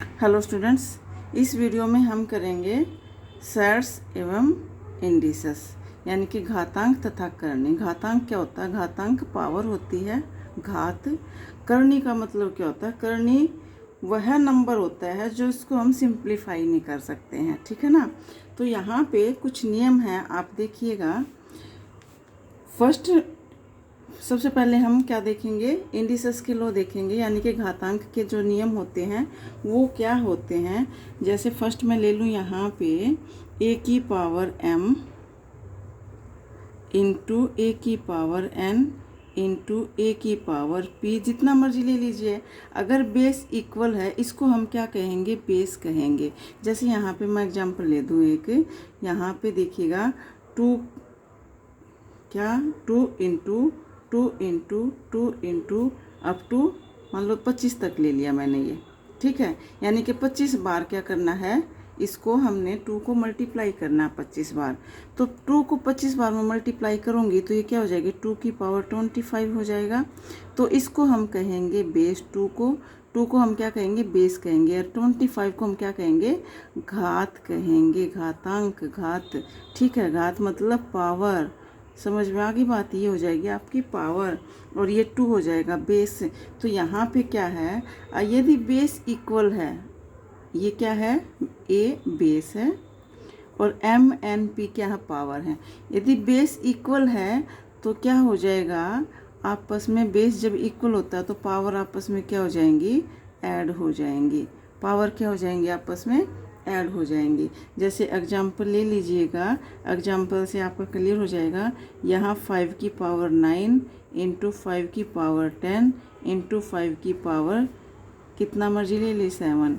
Hello students, इस video में हम करेंगे सेट्स एवं इंडिसेस यानी कि घातांक तथा करनी। घातांक क्या होता है? घातांक पावर होती है घात। करनी का मतलब क्या होता है? करनी वह नंबर होता है जो इसको हम सिंप्लीफाई नहीं कर सकते हैं, ठीक है ना। तो यहाँ पे कुछ नियम हैं, आप देखिएगा। फर्स्ट सबसे पहले हम क्या देखेंगे? इंडिसेस के लॉ देखेंगे, यानी कि घातांक के जो नियम होते हैं वो क्या होते हैं। जैसे फर्स्ट मैं ले लूँ यहाँ पे ए की पावर m इंटू ए की पावर n इंटू ए की पावर p, जितना मर्जी ले लीजिए। अगर बेस इक्वल है इसको हम क्या कहेंगे? बेस कहेंगे। जैसे यहाँ पे मैं एग्जांपल ले दूँ एक, यहाँ पे देखिएगा टू इंटू अप टू मान लो 25 तक ले लिया मैंने ये, ठीक है। यानी कि 25 बार क्या करना है? इसको हमने 2 को मल्टीप्लाई करना है 25 बार। तो 2 को 25 बार में मल्टीप्लाई करूँगी तो ये क्या हो जाएगी? 2 की पावर 25 हो जाएगा। तो इसको हम कहेंगे बेस। 2 को हम क्या कहेंगे? बेस कहेंगे। और 25 को हम क्या कहेंगे? घात कहेंगे, घातांक, घात, ठीक है। घात मतलब पावर। समझ में आ गई बात? ये हो जाएगी आपकी पावर और ये 2 हो जाएगा बेस। तो यहाँ पे क्या है? यदि बेस इक्वल है, ये क्या है? ए बेस है और एम एन पी क्या है? पावर है। यदि बेस इक्वल है तो क्या हो जाएगा? आपस में बेस जब इक्वल होता है तो पावर आपस में क्या हो जाएंगी? ऐड हो जाएंगी। पावर क्या हो जाएंगी? आपस में ऐड हो जाएंगी। जैसे एग्जाम्पल ले लीजिएगा, एग्जाम्पल से आपका क्लियर हो जाएगा। यहाँ 5 की पावर 9 इंटू 5 की पावर 10 इंटू 5 की पावर कितना मर्जी ले ली 7।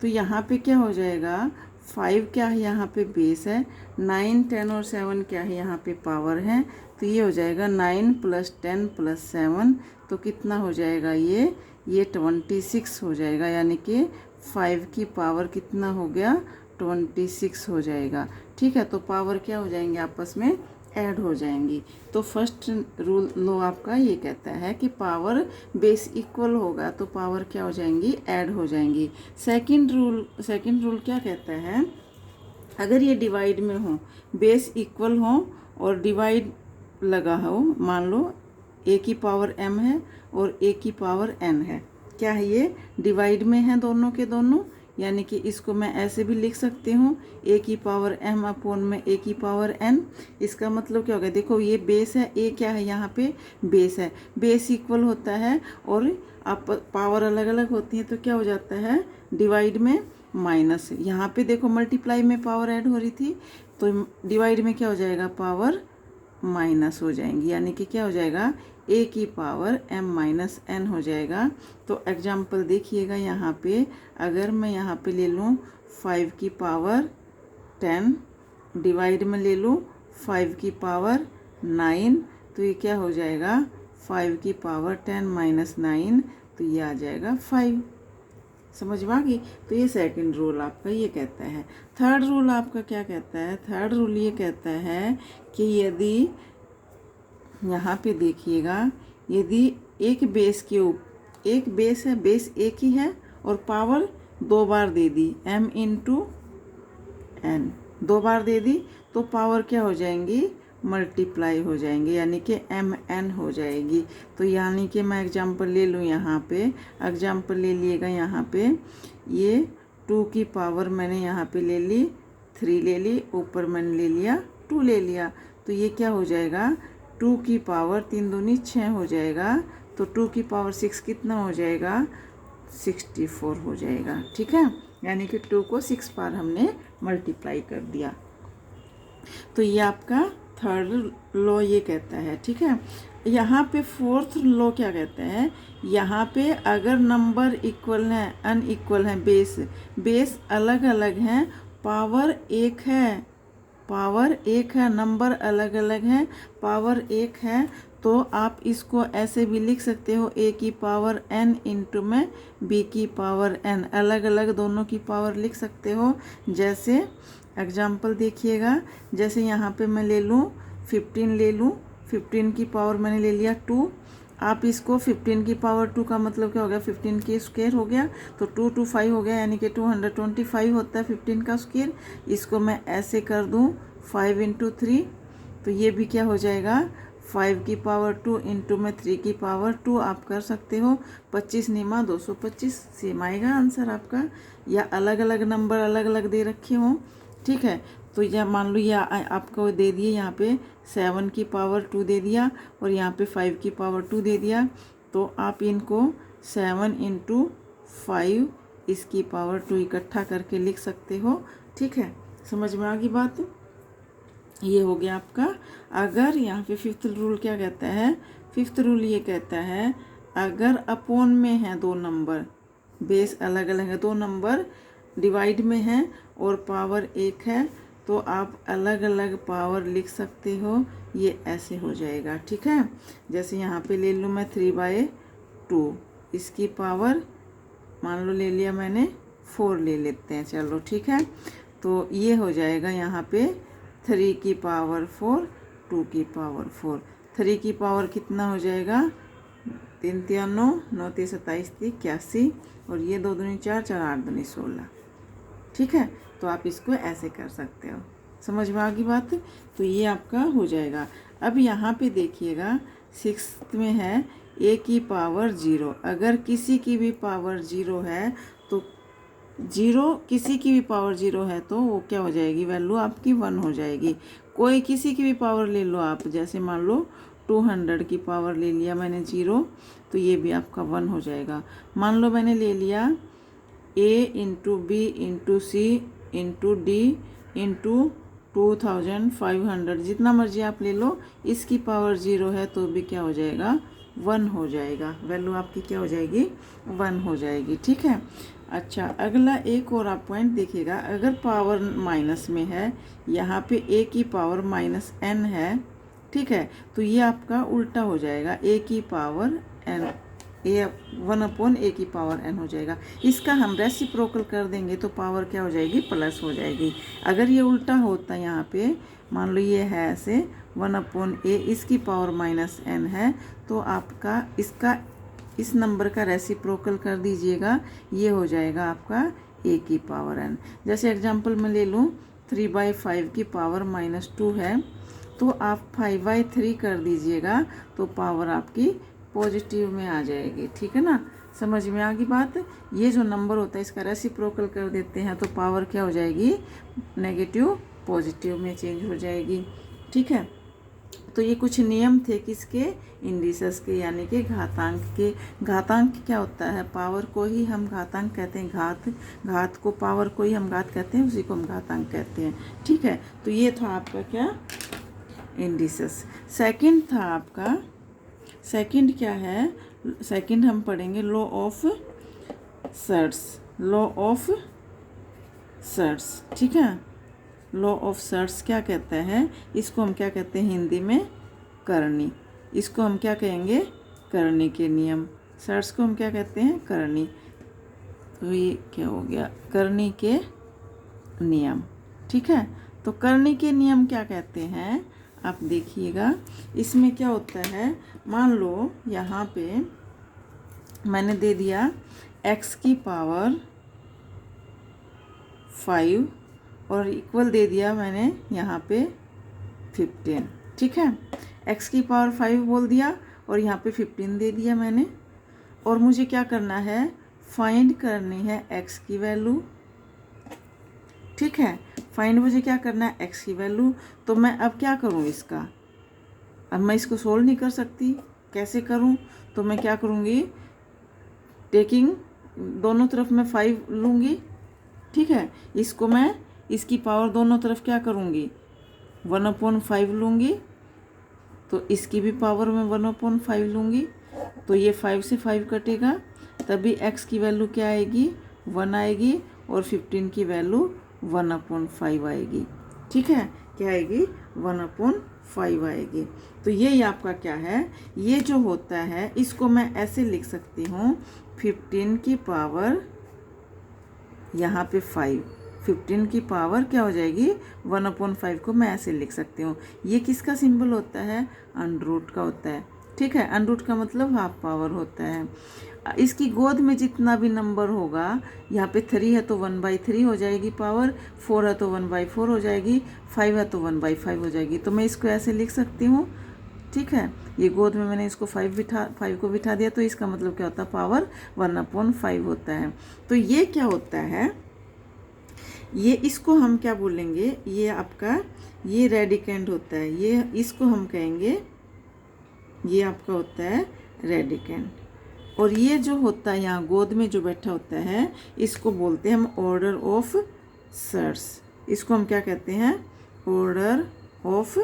तो यहाँ पे क्या हो जाएगा? 5 क्या है? यहाँ पे बेस है। 9, 10 और 7 क्या है? यहाँ पे पावर है। तो ये हो जाएगा 9 + 10 + 7, तो कितना हो जाएगा? ये 26 हो जाएगा। यानी कि 5 की पावर कितना हो गया? 26 हो जाएगा, ठीक है। तो पावर क्या हो जाएंगे? आपस में ऐड हो जाएंगी। तो फर्स्ट रूल लो आपका ये कहता है कि पावर बेस इक्वल होगा तो पावर क्या हो जाएंगी? ऐड हो जाएंगी। सेकंड रूल क्या कहता है? अगर ये डिवाइड में हो, बेस इक्वल हो और डिवाइड लगा हो, मान लो ए की पावर m है और ए की पावर n है, क्या है? ये डिवाइड में है दोनों के दोनों। यानी कि इसको मैं ऐसे भी लिख सकती हूँ, ए की पावर m अपॉन में ए की पावर n। इसका मतलब क्या होगा? देखो ये बेस है, ए क्या है? यहाँ पे बेस है। बेस इक्वल होता है और आप पावर अलग अलग होती हैं तो क्या हो जाता है? डिवाइड में माइनस। यहाँ पे देखो मल्टीप्लाई में पावर ऐड हो रही थी तो डिवाइड में क्या हो जाएगा? पावर माइनस हो जाएंगी। यानी कि क्या हो जाएगा? ए की पावर m-n हो जाएगा। तो एग्जाम्पल देखिएगा यहाँ पे, अगर मैं यहाँ पे ले लूँ 5 की पावर 10, डिवाइड में ले लूँ 5 की पावर 9, तो ये क्या हो जाएगा? 5 की पावर 10 - 9, तो ये आ जाएगा 5। समझ में आ गई? तो ये सेकंड रूल आपका ये कहता है। थर्ड रूल आपका क्या कहता है? थर्ड रूल ये कहता है कि यदि यहाँ पे देखिएगा, यदि एक बेस के एक बेस है, बेस एक ही है और पावर 2 बार दे दी, m इंटू n 2 बार दे दी, तो पावर क्या हो जाएंगी? मल्टीप्लाई हो जाएंगे, यानी कि mn हो जाएगी। तो यानी कि मैं एग्जांपल ले लूँ, यहाँ पे एग्जांपल ले लिएगा। यहाँ पे ये 2 की पावर मैंने यहाँ पे ले ली 3 ले ली, ऊपर मैंने ले लिया 2 ले लिया, तो ये क्या हो जाएगा? 2 की पावर 3 दूनी 6 हो जाएगा। तो 2 की पावर 6 कितना हो जाएगा? 64 हो जाएगा, ठीक है। यानी कि 2 को 6 बार हमने मल्टीप्लाई कर दिया। तो ये आपका थर्ड लॉ ये कहता है, ठीक है। यहाँ पे फोर्थ लॉ क्या कहता है? यहाँ पे अगर नंबर इक्वल हैं, अनइक्वल हैं, बेस अलग अलग हैं, पावर एक है, नंबर अलग अलग हैं, पावर एक है, तो आप इसको ऐसे भी लिख सकते हो, a की पावर n इंटू में b की पावर n, अलग अलग दोनों की पावर लिख सकते हो। जैसे एग्जाम्पल देखिएगा, जैसे यहाँ पे मैं ले लूँ 15 ले लूँ, 15 की पावर मैंने ले लिया 2 आप इसको 15 की पावर 2 का मतलब क्या हो गया, 15 की स्क्वायर हो गया, तो 2 2 5 हो गया, यानी कि 225 होता है 15 का स्क्वायर। इसको मैं ऐसे कर दूं 5 × 3, तो ये भी क्या हो जाएगा 5 की पावर 2 इंटू में 3 की पावर 2 आप कर सकते हो। 25 निमा 225 सेम आएगा आंसर आपका, या अलग अलग नंबर अलग अलग दे रखे हों, ठीक है। तो यह मान लो ये आपको दे दिए यहाँ पे 7 की पावर 2 दे दिया और यहाँ पे 5 की पावर 2 दे दिया, तो आप इनको 7 × 5 इसकी पावर 2 इकट्ठा करके लिख सकते हो, ठीक है। समझ में आ गई बात। ये हो गया आपका। अगर यहाँ पे फिफ्थ रूल क्या कहता है, फिफ्थ रूल ये कहता है अगर अपोन में है दो नंबर, बेस अलग अलग है, दो नंबर डिवाइड में है और पावर एक है, तो आप अलग अलग पावर लिख सकते हो। ये ऐसे हो जाएगा, ठीक है। जैसे यहाँ पे ले लूँ मैं 3/2, इसकी पावर मान लो ले लिया मैंने 4 ले लेते हैं, चलो ठीक है। तो ये हो जाएगा यहाँ पे 3 की पावर 4, 2 की पावर 4। 3 की पावर कितना हो जाएगा 3 3 9, 9 3 27 81, और ये 2 दूनी 4, 4 8 दूनी 16, ठीक है। तो आप इसको ऐसे कर सकते हो। समझ में आ गई बात। तो ये आपका हो जाएगा। अब यहाँ पे देखिएगा 6th में है a की पावर 0। अगर किसी की भी पावर 0 है तो 0 किसी की भी पावर 0 है तो वो क्या हो जाएगी, वैल्यू आपकी 1 हो जाएगी। कोई किसी की भी पावर ले लो आप, जैसे मान लो 200 की पावर ले लिया मैंने 0, तो ये भी आपका 1 हो जाएगा। मान लो मैंने ले लिया a × b × c × d × 2500, जितना मर्जी आप ले लो, इसकी पावर 0 है तो भी क्या हो जाएगा 1 हो जाएगा, वैल्यू आपकी क्या हो जाएगी 1 हो जाएगी, ठीक है। अच्छा, अगला एक और आप पॉइंट देखिएगा, अगर पावर माइनस में है, यहाँ पे a की पावर -n है, ठीक है, तो ये आपका उल्टा हो जाएगा, a की पावर n, 1/a की पावर n हो जाएगा। इसका हम रेसिप्रोकल कर देंगे तो पावर क्या हो जाएगी, प्लस हो जाएगी। अगर ये उल्टा होता यहाँ पे, मान लो ये है ऐसे 1/a, इसकी पावर -n है, तो आपका इसका इस नंबर का रेसिप्रोकल कर दीजिएगा, ये हो जाएगा आपका a की पावर n। जैसे एग्जांपल में ले लूँ 3/5 की पावर -2 है, तो आप 5/3 कर दीजिएगा, तो पावर आपकी पॉजिटिव में आ जाएगी, ठीक है ना। समझ में आ गई बात। ये जो नंबर होता है इसका रेसिप्रोकल कर देते हैं तो पावर क्या हो जाएगी, नेगेटिव पॉजिटिव में चेंज हो जाएगी, ठीक है। तो ये कुछ नियम थे किसके, इंडिसेस के, यानी कि घातांक के। घातांक क्या होता है, पावर को ही हम घातांक कहते हैं, घात को, पावर को ही हम घात कहते हैं, उसी को हम घातांक कहते हैं, ठीक है। तो ये था आपका क्या, इंडिसेस। सेकंड था आपका, सेकंड क्या है, सेकंड हम पढ़ेंगे law of surds, law of surds, ठीक है। लॉ ऑफ सर्ट्स क्या कहता है, इसको हम क्या कहते हैं हिंदी में, करनी। इसको हम क्या कहेंगे, करनी के नियम। सर्ट्स को हम क्या कहते हैं, करनी। तो ये क्या हो गया, करनी के नियम, ठीक है। तो करनी के नियम क्या कहते हैं, आप देखिएगा। इसमें क्या होता है, मान लो यहाँ पे मैंने दे दिया x की पावर 5 और इक्वल दे दिया मैंने यहाँ पे 15, ठीक है। x की पावर 5 बोल दिया और यहाँ पे 15 दे दिया मैंने, और मुझे क्या करना है, फाइंड करनी है x की वैल्यू, ठीक है। फाइंड मुझे क्या करना है, x की वैल्यू। तो मैं अब क्या करूँ इसका, अब मैं इसको सोल्व नहीं कर सकती, कैसे करूँ, तो मैं क्या करूँगी, टेकिंग दोनों तरफ मैं 5 लूँगी, ठीक है। इसको मैं इसकी पावर दोनों तरफ क्या करूँगी, 1/5 लूँगी, तो इसकी भी पावर मैं 1/5 लूँगी, तो ये 5 से 5 कटेगा, तभी x की वैल्यू क्या आएगी, 1 आएगी, और 15 की वैल्यू 1/5 आएगी, ठीक है। क्या आएगी, 1/5 आएगी। तो ये आपका क्या है, ये जो होता है इसको मैं ऐसे लिख सकती हूँ, 15 की पावर यहाँ पे 5, 15 की पावर क्या हो जाएगी, 1/5 को मैं ऐसे लिख सकती हूँ। ये किसका सिंबल होता है, अंडर रूट का होता है, ठीक है। अनरूट का मतलब हाफ पावर होता है। इसकी गोद में जितना भी नंबर होगा, यहाँ पे 3 है तो 1/3 हो जाएगी पावर, 4 है तो 1/4 हो जाएगी, 5 है तो 1/5 हो जाएगी। तो मैं इसको ऐसे लिख सकती हूँ, ठीक है। ये गोद में मैंने इसको 5 को बिठा दिया, तो इसका मतलब क्या होता है, पावर 1/5 होता है। तो ये क्या होता है, ये इसको हम क्या बोलेंगे, ये आपका ये रेडिकेंट होता है, ये इसको हम कहेंगे, ये आपका होता है रेडिकेंट। और ये जो होता है यहाँ गोद में जो बैठा होता है, इसको बोलते हैं हम ऑर्डर ऑफ सर्स। इसको हम क्या कहते हैं, ऑर्डर ऑफ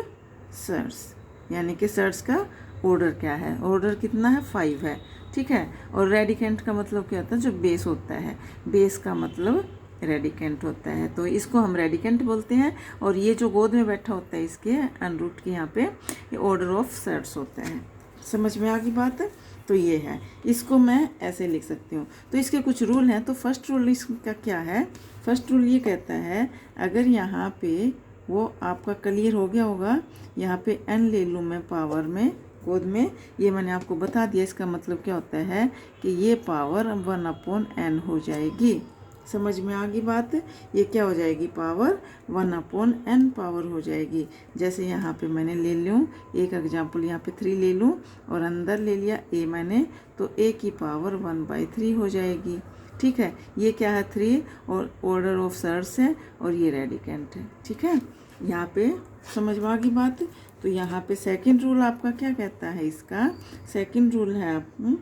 सर्स, यानी कि सर्स का ऑर्डर क्या है, ऑर्डर कितना है, 5 है, ठीक है। और रेडिकेंट का मतलब क्या होता है, जो बेस होता है, बेस का मतलब रेडिकेंट होता है, तो इसको हम रेडिकेंट बोलते हैं। और ये जो गोद में बैठा होता है इसके अनरूट के यहाँ पे, ये ऑर्डर ऑफ सर्स होता है। समझ में आ गई बात। तो ये है, इसको मैं ऐसे लिख सकती हूँ। तो इसके कुछ रूल हैं। तो फर्स्ट रूल इसका क्या है, फर्स्ट रूल ये कहता है, अगर यहाँ पे वो आपका क्लियर हो गया होगा, यहाँ पे n ले लूँ मैं पावर में गोद में, ये मैंने आपको बता दिया। इसका मतलब क्या होता है कि ये पावर 1/n हो जाएगी। समझ में आ गई बात। ये क्या हो जाएगी, पावर 1/n पावर हो जाएगी। जैसे यहाँ पे मैंने ले लूँ एक एग्जाम्पल, यहाँ पे 3 ले लूँ और अंदर ले लिया a मैंने, तो a की पावर 1/3 हो जाएगी, ठीक है। ये क्या है, 3 और ऑर्डर ऑफ सर्स है, और ये रेडिकेंट है, ठीक है। यहाँ पे समझ में आ गई बात। तो यहाँ पे सेकंड रूल आपका क्या कहता है, इसका सेकंड रूल है, आप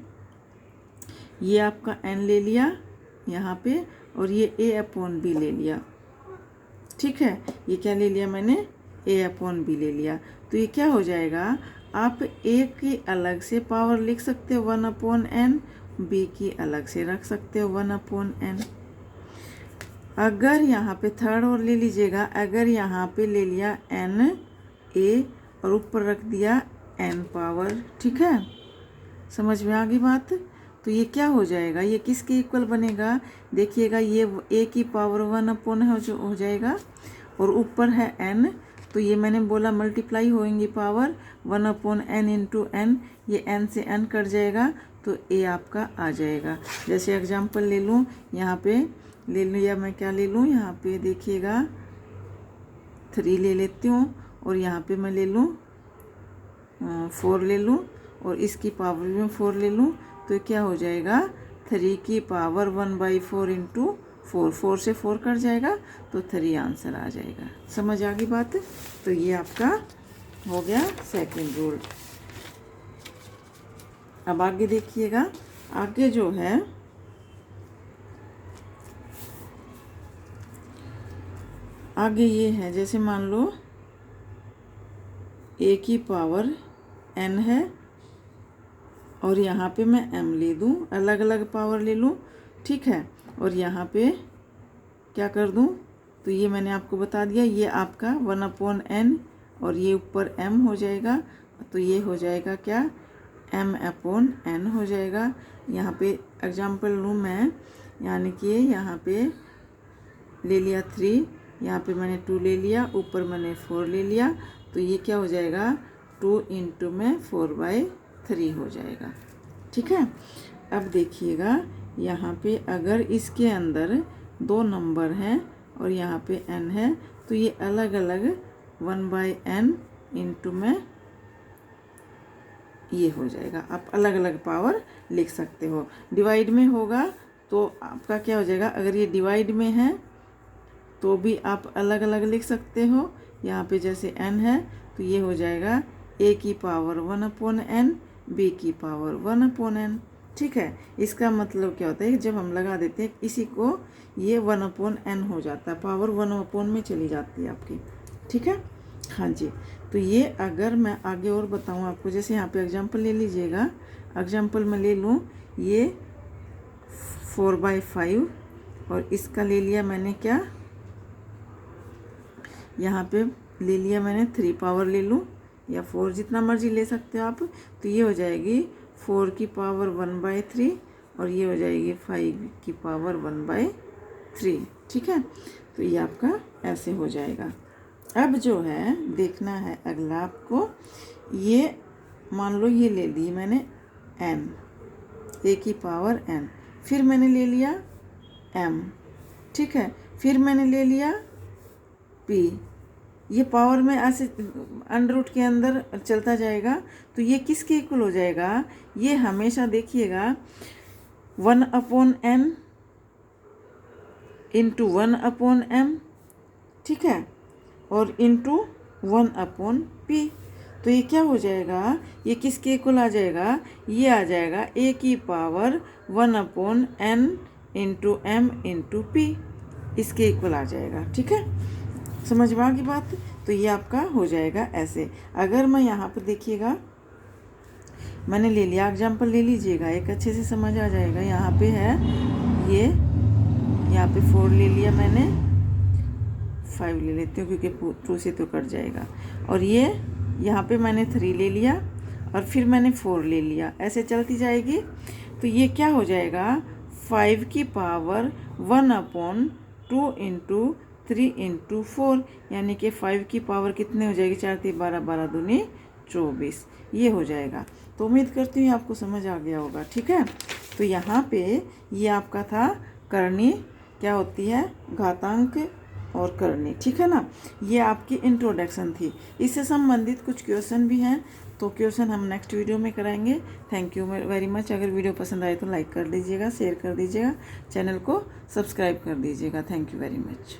ये आपका n ले लिया यहाँ पे, और ये a/b ले लिया, ठीक है। ये क्या ले लिया मैंने, a/b ले लिया। तो ये क्या हो जाएगा, आप a की अलग से पावर लिख सकते हो 1/n, b की अलग से रख सकते हो 1/n। अगर यहाँ पे थर्ड और ले लीजिएगा, अगर यहाँ पे ले लिया n a और ऊपर रख दिया n पावर, ठीक है। समझ में आ गई बात। तो ये क्या हो जाएगा, ये किसके इक्वल बनेगा, देखिएगा, ये a की पावर 1/n हो जाएगा, और ऊपर है n, तो ये मैंने बोला मल्टीप्लाई होएंगी पावर 1/n इंटू n, ये n से n कट जाएगा, तो a आपका आ जाएगा। जैसे एग्जांपल ले लूँ, यहाँ पे ले लूँ, या मैं क्या ले लूँ, यहाँ पे देखिएगा 3 ले लेती हूँ, और यहाँ पे मैं ले लूँ 4 ले लूँ, और इसकी पावर में 4 ले लूँ, तो क्या हो जाएगा, 3 की पावर 1/4 इंटू 4, 4 से 4 कट जाएगा, तो 3 आंसर आ जाएगा। समझ आ गई बात। तो ये आपका हो गया सेकंड रूल। अब आगे देखिएगा, आगे जो है आगे ये है, जैसे मान लो a की पावर n है, और यहाँ पे मैं m ले दूँ, अलग अलग पावर ले लूँ, ठीक है। और यहाँ पे क्या कर दूँ, तो ये मैंने आपको बता दिया, ये आपका 1/n और ये ऊपर m हो जाएगा, तो ये हो जाएगा क्या, m/n हो जाएगा। यहाँ पे एग्जाम्पल लूँ मैं, यानी कि यहाँ पे ले लिया 3, यहाँ पे मैंने 2 ले लिया, ऊपर मैंने 4 ले लिया, तो ये क्या हो जाएगा, 2 इंटू में 4/3 हो जाएगा, ठीक है। अब देखिएगा, यहाँ पे अगर इसके अंदर 2 नंबर हैं और यहाँ पे n है, तो ये अलग अलग 1/n इंटू में ये हो जाएगा। आप अलग अलग पावर लिख सकते हो। डिवाइड में होगा तो आपका क्या हो जाएगा, अगर ये डिवाइड में है तो भी आप अलग अलग लिख सकते हो। यहाँ पे जैसे n है, तो ये हो जाएगा a की पावर 1/n, b की पावर 1/n, ठीक है। इसका मतलब क्या होता है, जब हम लगा देते हैं इसी को, ये 1/n हो जाता है, पावर 1/n में चली जाती है आपकी, ठीक है। हाँ जी। तो ये अगर मैं आगे और बताऊँ आपको, जैसे यहाँ पे एग्जांपल ले लीजिएगा, एग्जांपल में ले लूँ ये 4/5, और इसका ले लिया मैंने क्या, यहाँ पे ले लिया मैंने 3 पावर ले लूँ, या 4 जितना मर्जी ले सकते हो आप। तो ये हो जाएगी 4 की पावर 1/3, और ये हो जाएगी 5 की पावर 1/3, ठीक है। तो ये आपका ऐसे हो जाएगा। अब जो है देखना है अगला आपको, ये मान लो ये ले ली मैंने n, a की पावर n, फिर मैंने ले लिया m, ठीक है, फिर मैंने ले लिया p, ये पावर में ऐसे अंडर रूट के अंदर चलता जाएगा, तो ये किसके इक्वल हो जाएगा, ये हमेशा देखिएगा 1/n इंटू 1/m, ठीक है, और इंटू 1/p। तो ये क्या हो जाएगा, ये किसके इक्वल आ जाएगा, ये आ जाएगा a की power 1/n into m into p, इसके इक्वल आ जाएगा। ठीक है, समझ में आ गई बात। तो ये आपका हो जाएगा ऐसे। अगर मैं यहाँ पर देखिएगा, मैंने ले लिया एग्जाम्पल, ले लीजिएगा, एक अच्छे से समझ आ जाएगा। यहाँ पे है ये, यहाँ पे 4 ले लिया मैंने, 5 ले लेती हूँ क्योंकि 2 से तो कट जाएगा, और ये यहाँ पे मैंने 3 ले लिया और फिर मैंने 4 ले लिया, ऐसे चलती जाएगी। तो ये क्या हो जाएगा, 5 की पावर 1/2 इंटू 3 इंटू 4, यानी कि 5 की पावर कितने हो जाएगी, 4 3 12, 12 दूनी 24, ये हो जाएगा। तो उम्मीद करती हूँ आपको समझ आ गया होगा। ठीक है, तो यहाँ पे ये आपका था करनी क्या होती है, घातांक और करनी। ठीक है ना, ये आपकी इंट्रोडक्शन थी। इससे संबंधित कुछ क्वेश्चन भी हैं, तो क्वेश्चन हम नेक्स्ट वीडियो में कराएंगे। Thank you very much. अगर वीडियो पसंद आए तो लाइक कर दीजिएगा, शेयर कर दीजिएगा, चैनल को सब्सक्राइब कर दीजिएगा। Thank you very much.